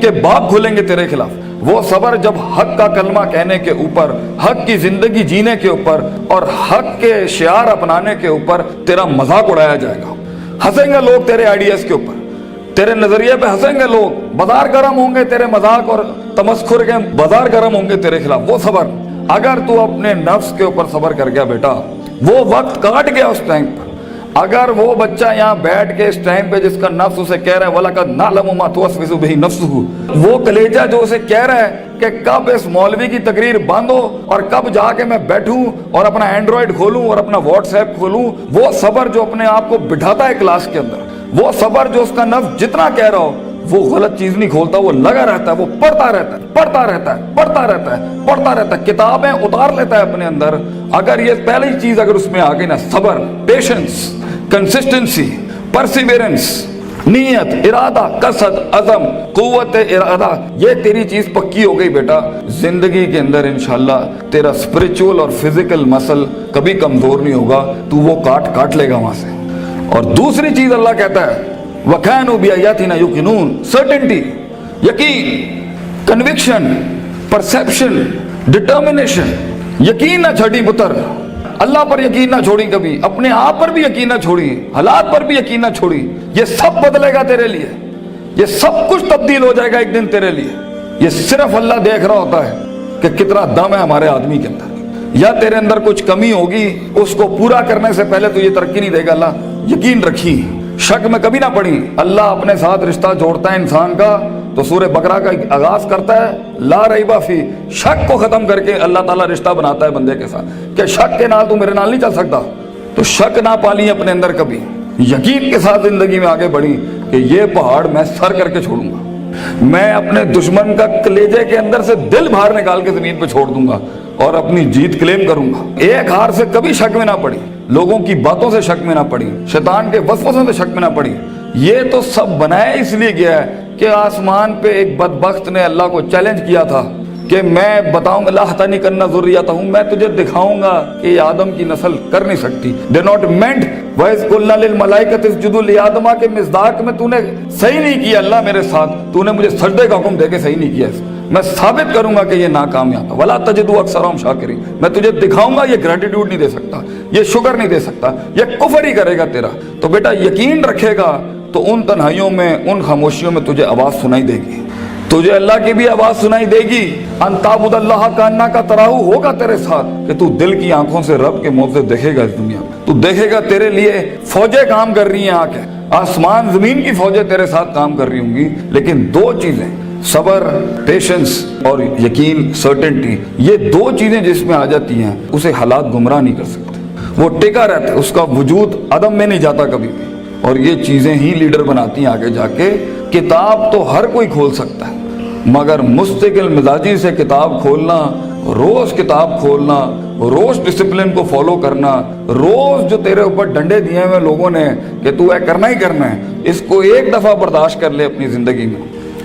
के बाप खुलेंगे तेरे खिलाफ। वो सबर जब हक का कलमा कहने के ऊपर, हक की जिंदगी जीने के ऊपर और हक के शियार अपनाने के ऊपर तेरा मजाक उड़ाया जाएगा। हंसेंगे लोग तेरे आइडियाज के ऊपर, तेरे नजरिए पे हंसेंगे लोग, बाजार गर्म होंगे तेरे मजाक और तमस्खुर के बाजार गर्म होंगे तेरे खिलाफ। वो सबर, अगर तू अपने नफ्स के ऊपर सबर कर गया बेटा, वो वक्त काट गया उस टाइम पर। अगर वो बच्चा यहाँ बैठ के इस टाइम पे जिसका नफ्स उसे कह रहा है वलक़द नअलमु मा तुवस्विसु बिही नफ्सुहु, वो कलेजा जो उसे कह रहा है कि कब इस मौलवी की तकरीर बंद हो और कब जाके मैं बैठूं और अपना एंड्रॉइड खोलूं और अपना व्हाट्सएप खोलूं, वो सबर जो अपने आप को बिठाता है क्लास के अंदर, वो सबर जो उसका नफ्स जितना कह रहा हो वो गलत चीज नहीं खोलता, वो लगा रहता है, वो पढ़ता रहता है, पढ़ता रहता है, पढ़ता रहता है, पढ़ता रहता है, किताबें उतार लेता है अपने अंदर। अगर ये पहली चीज अगर उसमें आ गई ना, सबर, पेशेंस, कंसिस्टेंसी, परसिवेरेंस, नीयत, इरादा, कसद, अज़म, कुव्वत इरादा, ये तेरी चीज पक्की हो गई बेटा, जिंदगी के अंदर इंशाल्लाह तेरा स्पिरिचुअल और फिजिकल मसल कभी कमजोर नहीं होगा, तू वो काट लेगा वहां से। और दूसरी चीज अल्लाह कहता है वकानु बिआयातिना युकिनून, सर्टेनिटी, यकीन, कन्विक्शन, परसेप्शन, डिटर्मिनेशन, यकीन ना छड़ी पुत्र, अल्लाह पर यकीन ना छोड़ी कभी, अपने आप पर भी यकीन ना छोड़ी, हालात पर भी यकीन ना छोड़ी। ये सब बदलेगा तेरे लिए, ये सब कुछ तब्दील हो जाएगा एक दिन तेरे लिए। ये सिर्फ अल्लाह देख रहा होता है कि कितना दम है हमारे आदमी के अंदर, या तेरे अंदर कुछ कमी होगी, उसको पूरा करने से पहले तो ये तरक्की नहीं देगा अल्लाह। यकीन रखी, शक में कभी ना पड़ी। अल्लाह अपने साथ रिश्ता जोड़ता है इंसान का तो सूरह बकरा का आगाज करता है ला रैबा फी, शक को खत्म करके अल्लाह ताला रिश्ता बनाता है बंदे के साथ कि शक के नाल तू मेरे नाल नहीं चल सकता, तो शक ना पाली अपने अंदर कभी, यकीन के साथ जिंदगी में आगे बढ़ी कि ये पहाड़ मैं सर करके छोड़ूंगा, मैं अपने दुश्मन का कलेजे के अंदर से दिल बाहर निकाल के जमीन पे छोड़ दूंगा और अपनी जीत क्लेम करूंगा। एक हार से कभी शक में ना पड़ी, लोगों की बातों से शक में ना पड़ी, शैतान के वसवसों से शक में ना पड़ी। ये तो सब बनाया इसलिए गया है कि आसमान पे एक बदबख्त ने अल्लाह को चैलेंज किया था कि मैं बताऊंगा ला हतानी करना ज़ुर्रियता हूं, मैं तुझे दिखाऊंगा कि आदम की नस्ल कर नहीं सकती। दे नॉट मेंट वैस कुल्ना लिल मलाइकत इसजुदू लिआदमा के मिज़दाक में तूने सही नहीं किया अल्लाह मेरे साथ, तूने मुझे सजदे का हुक्म देके सही नहीं किया। मैं साबित करूंगा कि ये नाकामयाब है। वला तजिदु अक्सरहुम शाकिरीन, मैं तुझे दिखाऊंगा ये ग्रेटिट्यूड नहीं दे सकता, ये शुक्र नहीं दे सकता, ये कुफ्र ही करेगा तेरा। तो बेटा यकीन रखेगा तो उन तन्हाइयों में, उन खामोशियों में तुझे आवाज सुनाई देगी, तुझे अल्लाह की भी आवाज सुनाई देगी। अंताबुदल्लाह का अन्ना का तराहू होगा तेरे साथ कि तू दिल की आंखों से रब के मौके देखेगा इस दुनिया में, तू देखेगा तेरे लिए फौजें काम कर रही हैं, आके आसमान जमीन की फौजें तेरे साथ काम कर रही होंगी। लेकिन दो चीजें, सबर, पेशेंस और यकीन, सर्टेनिटी, ये दो चीजें जिसमें आ जाती हैं उसे हालात गुमराह नहीं कर सकते, वो टिका रहता है, उसका वजूद अदम में नहीं जाता कभी भी। और ये चीजें ही लीडर बनाती हैं आगे जाके। किताब तो हर कोई खोल सकता है, मगर मुस्तकिल मिजाजी से किताब खोलना, रोज किताब खोलना, रोज डिसिप्लिन को फॉलो करना, रोज जो तेरे ऊपर डंडे दिए हुए लोगों ने कि तू है करना ही करना है, इसको एक दफा बर्दाश्त कर ले अपनी जिंदगी में।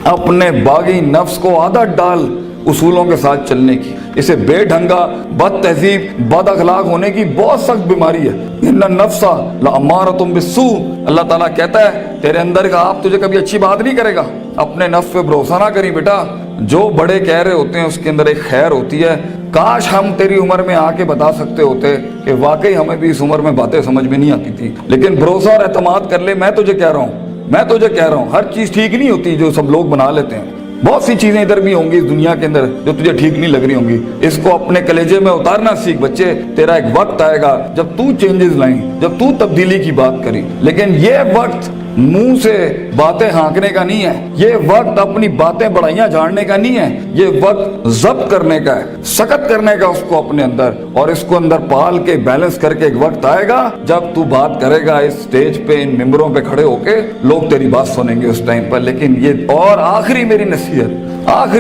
अपने बागी नफ्स को आदत डाल उसूलों के साथ चलने की। इसे बेढंगा, बद तहजीब, बद अखलाक होने की बहुत सख्त बीमारी है। इन्ना नफ्सा लअम्मारतुम बिस्सू, अल्लाह ताला कहता है तेरे अंदर का आप तुझे कभी अच्छी बात नहीं करेगा। अपने नफ्स पे भरोसा ना करी बेटा, जो बड़े कह रहे होते हैं उसके अंदर एक खैर होती है। काश हम तेरी उम्र में आके बता सकते होते कि वाकई हमें भी इस उम्र में बातें समझ में नहीं आती थी। लेकिन भरोसा और एतमाद कर ले, मैं तुझे कह रहा हूँ हर चीज ठीक नहीं होती जो सब लोग बना लेते हैं। बहुत सी चीजें इधर भी होंगी इस दुनिया के अंदर जो तुझे ठीक नहीं लग रही होंगी, इसको अपने कलेजे में उतारना सीख बच्चे। तेरा एक वक्त आएगा जब तू चेंजेस लाई, जब तू तब्दीली की बात करी। लेकिन ये वक्त मुंह से बातें हाँकने का नहीं है, ये वक्त अपनी बातें बढ़ाइयां झाड़ने का नहीं है, ये वक्त जब्त करने का है, सख्त करने का उसको अपने अंदर, और इसको अंदर पाल के बैलेंस करके एक वक्त आएगा जब तू बात करेगा इस स्टेज पे, इन मिंबरों पे खड़े होके, लोग तेरी बात सुनेंगे उस टाइम पर। लेकिन ये और आखिरी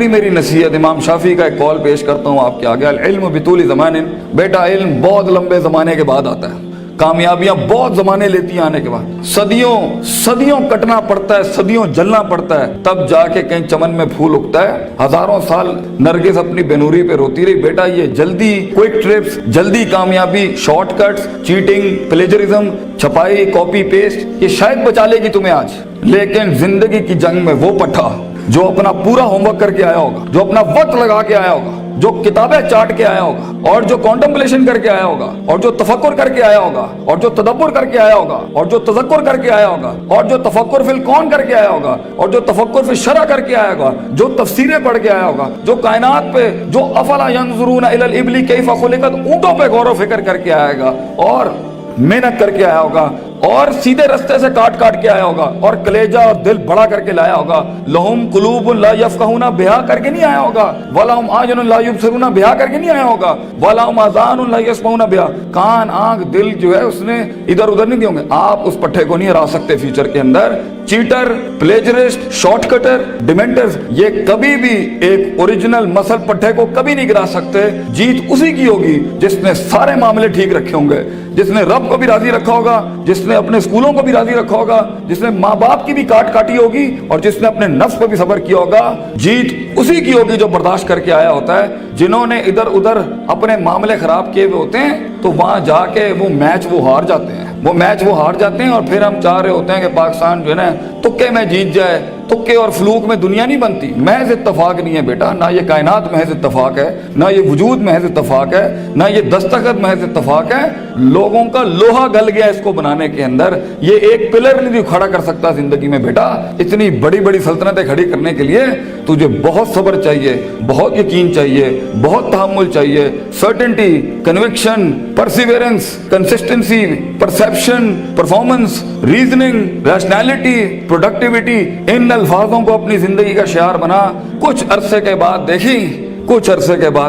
मेरी नसीहत इमाम शाफी का एक कॉल पेश करता हूँ आपके आगे। अल इल्म बितूली ज़मानिन, बेटा इल्म बहुत लंबे जमाने के बाद आता है, कामयाबियां बहुत जमाने लेती हैं आने के बाद, सदियों कटना पड़ता है, सदियों जलना पड़ता है, तब जाके कहीं चमन में फूल उगता है। हजारों साल नरगिस अपनी बेनूरी पे रोती रही। बेटा ये जल्दी क्विक ट्रिप्स, जल्दी कामयाबी, शॉर्टकट्स, चीटिंग, प्लेजरिज्म, छपाई, कॉपी पेस्ट, ये शायद बचा लेगी तुम्हें आज, लेकिन जिंदगी की जंग में वो पट्टा जो अपना पूरा होमवर्क करके आया होगा, जो अपना वक्त लगा के आया होगा, जो किताबें चाट के आया होगा, और जो कॉन्टेम्पलेशन करके आया होगा, और जो तफक्कुर करके आया होगा, और जो तदब्बुर करके आया होगा, और जो तज़क्कुर करके आया होगा, और जो तफक्कुर फिल कौन करके आया होगा, और जो तफक्कुर फिल शरअ करके आया होगा, जो तफसीरें पढ़ के आया होगा, जो कायनात पे, जो अफला यंजुरून इलल इबली कैफ़ खुलिक़त, ऊंटों पे गौर व फिक्र करके आएगा, और मेहनत करके आया होगा, और सीधे रास्ते से काट काट के आया होगा, और कलेजा और दिल बड़ा करके लाया होगा। लहुम कुलूबुन ला यफ़क़हूना बिहा करके नहीं आया होगा, वलहुम आयुनुन ला युबसिरूना बिहा करके नहीं आया होगा, वलहुम आज़ानुन ला यस्मऊना बिहा, कान आंख दिल जो है उसने इधर उधर नहीं दिए होंगे। आप उस पट्टे को नहीं हरा सकते फ्यूचर के अंदर। चीटर, प्लेजरिस्ट, शॉर्टकटर, डिमेंटर्स, ये कभी भी एक ओरिजिनल मसल पट्टे को कभी नहीं गिरा सकते। जीत उसी की होगी जिसने सारे मामले ठीक रखे होंगे, जिसने रब को भी राजी रखा होगा, जिसने अपने स्कूलों को भी राजी रखा होगा, जिसने माँ बाप की भी काट काटी होगी, और जिसने अपने नफ्स पर भी सब्र किया होगा। जीत उसी की होगी जो बर्दाश्त करके आया होता है। जिन्होंने इधर उधर अपने मामले खराब किए हुए होते हैं तो वहां जाके वो मैच वो हार जाते हैं, और फिर हम चाह रहे होते हैं कि पाकिस्तान जो है ना तुक्के में जीत जाए। तुक्के और फ्लूक में दुनिया नहीं बनती। महज इत्तफाक नहीं है बेटा, ना ये कायनात महज इत्तफाक है, ना ये वजूद महज इत्तफाक है, ना ये दस्तखत महज इत्तफाक है। लोगों का लोहा गल गया इसको बनाने के अंदर। ये एक पिलर नहीं खड़ा कर सकता जिंदगी में बेटा। इतनी बड़ी बड़ी सल्तनतें खड़ी करने के लिए तुझे बहुत सब्र चाहिए, बहुत यकीन चाहिए, बहुत तहम्मुल चाहिए, certainty, conviction, perseverance, consistency, perception, performance, reasoning, rationality, productivity. इन अल्फाजों को अपनी जिंदगी का शियार बना। कुछ अरसे के बाद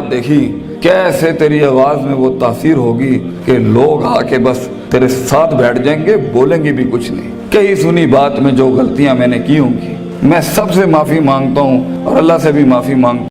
देखी कैसे तेरी आवाज में वो तासीर होगी कि लोग आके बस तेरे साथ बैठ जाएंगे, बोलेंगे भी कुछ नहीं। कही सुनी बात में जो गलतियां मैंने की होंगी, मैं सबसे माफी मांगता हूं और अल्लाह से भी माफी मांगता हूं।